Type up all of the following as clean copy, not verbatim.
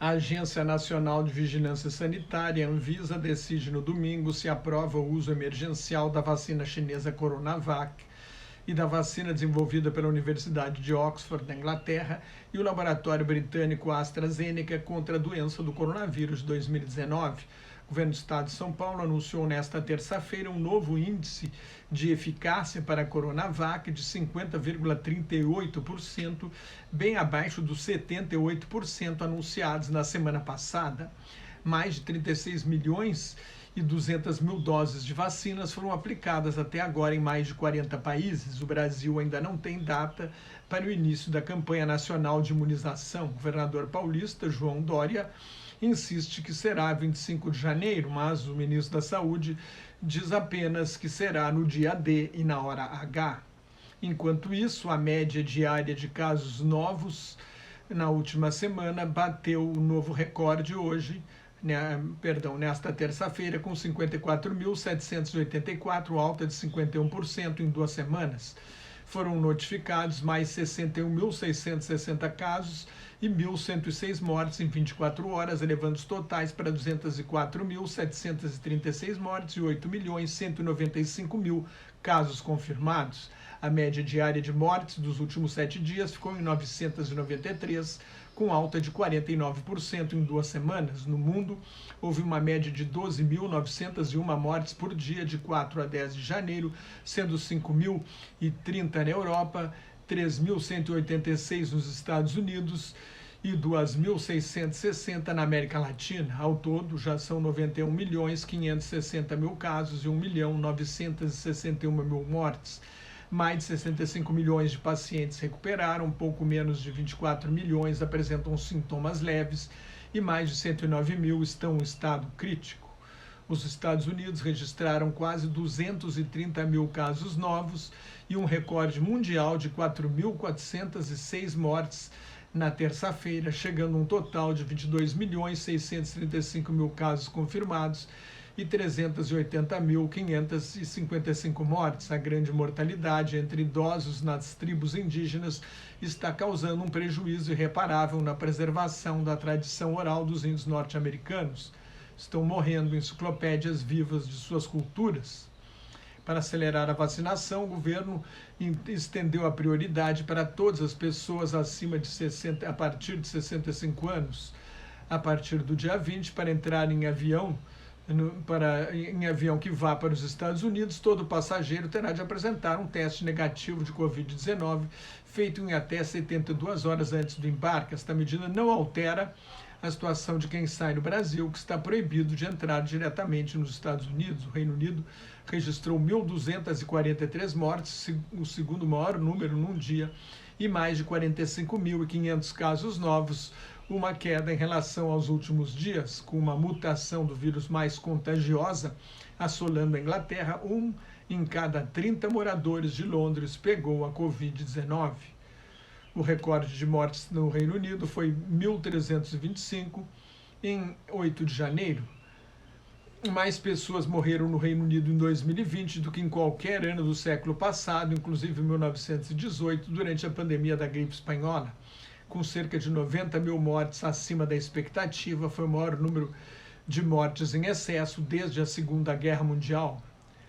A Agência Nacional de Vigilância Sanitária, Anvisa, decide no domingo se aprova o uso emergencial da vacina chinesa Coronavac e da vacina desenvolvida pela Universidade de Oxford, na Inglaterra, e o laboratório britânico AstraZeneca contra a doença do coronavírus de 2019. O governo do estado de São Paulo anunciou nesta terça-feira um novo índice de eficácia para a Coronavac de 50,38%, bem abaixo dos 78% anunciados na semana passada. Mais de 36 milhões e 200 mil doses de vacinas foram aplicadas até agora em mais de 40 países. O Brasil ainda não tem data para o início da campanha nacional de imunização. O governador paulista, João Dória, insiste que será 25 de janeiro, mas o ministro da Saúde diz apenas que será no dia D e na hora H. Enquanto isso, a média diária de casos novos na última semana bateu o novo recorde hoje, nesta terça-feira, com 54.784, alta de 51% em 2 semanas. Foram notificados mais 61.660 casos e 1.106 mortes em 24 horas, elevando os totais para 204.736 mortes e 8.195.000 casos confirmados. A média diária de mortes dos últimos 7 dias ficou em 993, com alta de 49% em 2 semanas. No mundo, houve uma média de 12.901 mortes por dia de 4 a 10 de janeiro, sendo 5.030 na Europa, 3.186 nos Estados Unidos e 2.660 na América Latina. Ao todo, já são 91.560.000 casos e 1.961.000 mortes. Mais de 65 milhões de pacientes recuperaram, pouco menos de 24 milhões apresentam sintomas leves e mais de 109 mil estão em estado crítico. Os Estados Unidos registraram quase 230 mil casos novos e um recorde mundial de 4.406 mortes na terça-feira, chegando a um total de 22.635.000 casos confirmados e 380.555 mortes. A grande mortalidade entre idosos nas tribos indígenas está causando um prejuízo irreparável na preservação da tradição oral dos índios norte-americanos. Estão morrendo enciclopédias vivas de suas culturas. Para acelerar a vacinação, o governo estendeu a prioridade para todas as pessoas acima de 60, a partir de 65 anos. A partir do dia 20, para entrar em avião que vá para os Estados Unidos, todo passageiro terá de apresentar um teste negativo de Covid-19 feito em até 72 horas antes do embarque. Esta medida não altera a situação de quem sai do Brasil, que está proibido de entrar diretamente nos Estados Unidos. O Reino Unido registrou 1.243 mortes, o segundo maior número num dia, e mais de 45.500 casos novos, uma queda em relação aos últimos dias, com uma mutação do vírus mais contagiosa assolando a Inglaterra. 1 em cada 30 moradores de Londres pegou a Covid-19. O recorde de mortes no Reino Unido foi 1.325 em 8 de janeiro. Mais pessoas morreram no Reino Unido em 2020 do que em qualquer ano do século passado, inclusive em 1918, durante a pandemia da gripe espanhola. Com cerca de 90 mil mortes acima da expectativa, foi o maior número de mortes em excesso desde a Segunda Guerra Mundial.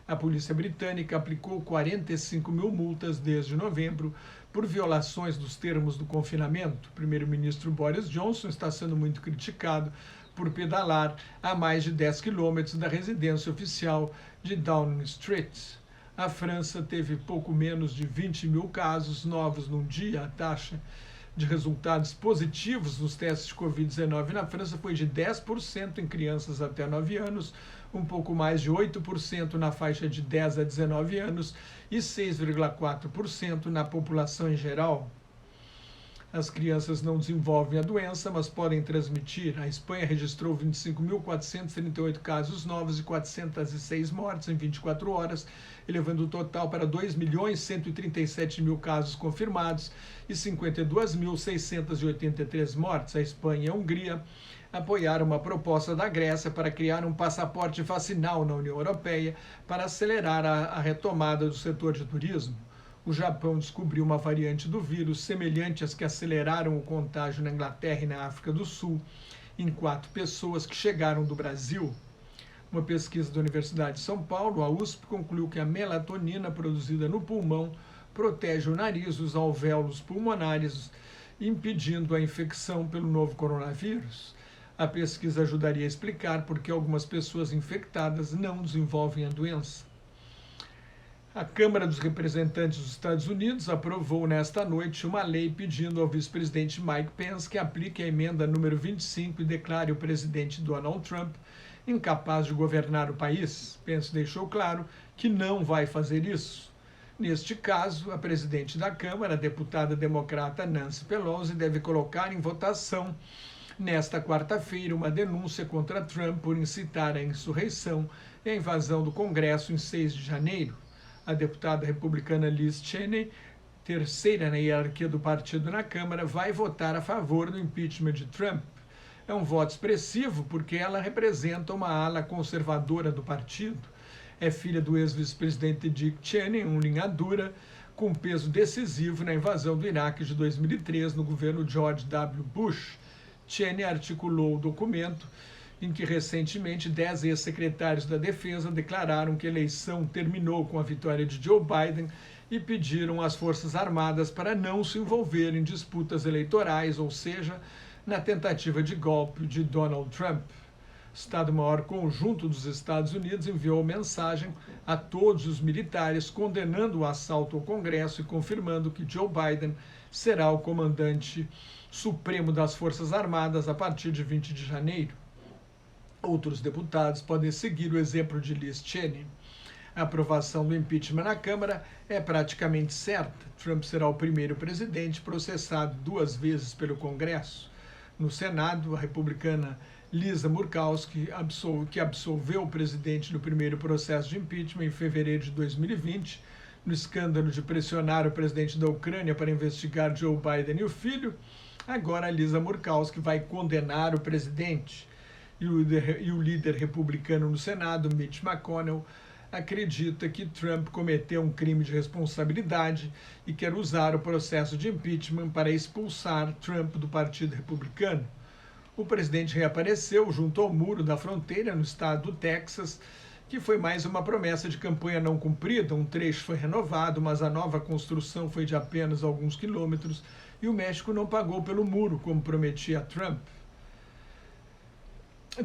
A polícia britânica aplicou 45 mil multas desde novembro por violações dos termos do confinamento. O primeiro-ministro Boris Johnson está sendo muito criticado por pedalar a mais de 10 quilômetros da residência oficial de Downing Street. A França teve pouco menos de 20 mil casos novos num dia. A taxa de resultados positivos nos testes de Covid-19 na França foi de 10% em crianças até 9 anos, um pouco mais de 8% na faixa de 10 a 19 anos e 6,4% na população em geral. As crianças não desenvolvem a doença, mas podem transmitir. A Espanha registrou 25.438 casos novos e 406 mortes em 24 horas, elevando o total para 2.137.000 casos confirmados e 52.683 mortes. A Espanha e a Hungria apoiaram uma proposta da Grécia para criar um passaporte vacinal na União Europeia para acelerar a retomada do setor de turismo. O Japão descobriu uma variante do vírus semelhante às que aceleraram o contágio na Inglaterra e na África do Sul em 4 pessoas que chegaram do Brasil. Uma pesquisa da Universidade de São Paulo, a USP, concluiu que a melatonina produzida no pulmão protege o nariz, os alvéolos pulmonares, impedindo a infecção pelo novo coronavírus. A pesquisa ajudaria a explicar por que algumas pessoas infectadas não desenvolvem a doença. A Câmara dos Representantes dos Estados Unidos aprovou nesta noite uma lei pedindo ao vice-presidente Mike Pence que aplique a emenda número 25 e declare o presidente Donald Trump incapaz de governar o país. Pence deixou claro que não vai fazer isso. Neste caso, a presidente da Câmara, a deputada democrata Nancy Pelosi, deve colocar em votação nesta quarta-feira uma denúncia contra Trump por incitar a insurreição e a invasão do Congresso em 6 de janeiro. A deputada republicana Liz Cheney, terceira na hierarquia do partido na Câmara, vai votar a favor do impeachment de Trump. É um voto expressivo porque ela representa uma ala conservadora do partido. É filha do ex-vice-presidente Dick Cheney, um linha dura, com peso decisivo na invasão do Iraque de 2003 no governo George W. Bush. Cheney articulou o documento em que recentemente 10 ex-secretários da Defesa declararam que a eleição terminou com a vitória de Joe Biden e pediram às Forças Armadas para não se envolver em disputas eleitorais, ou seja, na tentativa de golpe de Donald Trump. O Estado-Maior Conjunto dos Estados Unidos enviou mensagem a todos os militares condenando o assalto ao Congresso e confirmando que Joe Biden será o comandante supremo das Forças Armadas a partir de 20 de janeiro. Outros deputados podem seguir o exemplo de Liz Cheney. A aprovação do impeachment na Câmara é praticamente certa. Trump será o primeiro presidente processado 2 vezes pelo Congresso. No Senado, a republicana Lisa Murkowski, que absolveu o presidente do primeiro processo de impeachment em fevereiro de 2020, no escândalo de pressionar o presidente da Ucrânia para investigar Joe Biden e o filho, agora a Lisa Murkowski vai condenar o presidente. E o líder republicano no Senado, Mitch McConnell, acredita que Trump cometeu um crime de responsabilidade e quer usar o processo de impeachment para expulsar Trump do Partido Republicano. O presidente reapareceu junto ao muro da fronteira no estado do Texas, que foi mais uma promessa de campanha não cumprida. Um trecho foi renovado, mas a nova construção foi de apenas alguns quilômetros e o México não pagou pelo muro, como prometia Trump.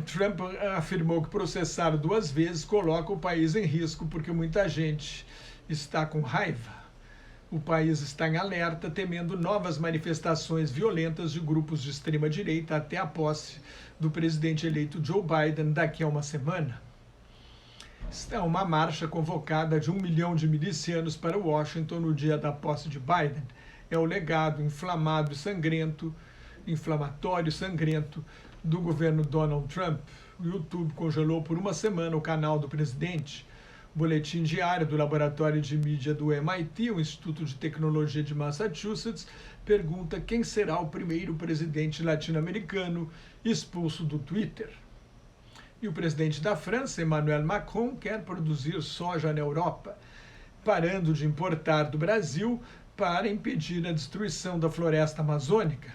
Trump afirmou que processar 2 vezes coloca o país em risco porque muita gente está com raiva. O país está em alerta, temendo novas manifestações violentas de grupos de extrema-direita até a posse do presidente eleito Joe Biden daqui a uma semana. Está uma marcha convocada de 1 milhão de milicianos para Washington no dia da posse de Biden. É o legado inflamatório e sangrento do governo Donald Trump. O YouTube congelou por 1 semana o canal do presidente. O boletim diário do Laboratório de Mídia do MIT, o Instituto de Tecnologia de Massachusetts, pergunta quem será o primeiro presidente latino-americano expulso do Twitter. E o presidente da França, Emmanuel Macron, quer produzir soja na Europa, parando de importar do Brasil para impedir a destruição da floresta amazônica.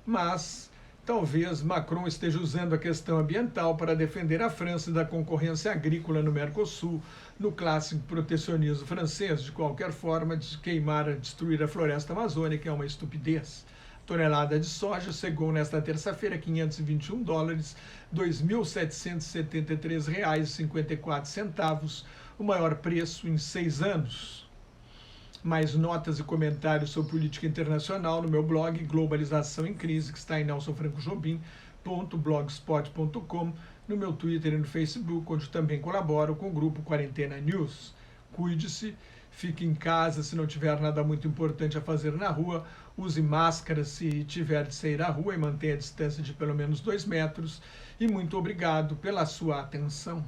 Mas talvez Macron esteja usando a questão ambiental para defender a França da concorrência agrícola no Mercosul, no clássico protecionismo francês. De qualquer forma, destruir a floresta amazônica é uma estupidez. A tonelada de soja chegou nesta terça-feira a $521, R$2.773,54, o maior preço em 6 anos. Mais notas e comentários sobre política internacional no meu blog Globalização em Crise, que está em nelsonfrancojobim.blogspot.com, no meu Twitter e no Facebook, onde também colaboro com o grupo Quarentena News. Cuide-se, fique em casa se não tiver nada muito importante a fazer na rua, use máscara se tiver de sair à rua e mantenha a distância de pelo menos 2 metros. E muito obrigado pela sua atenção.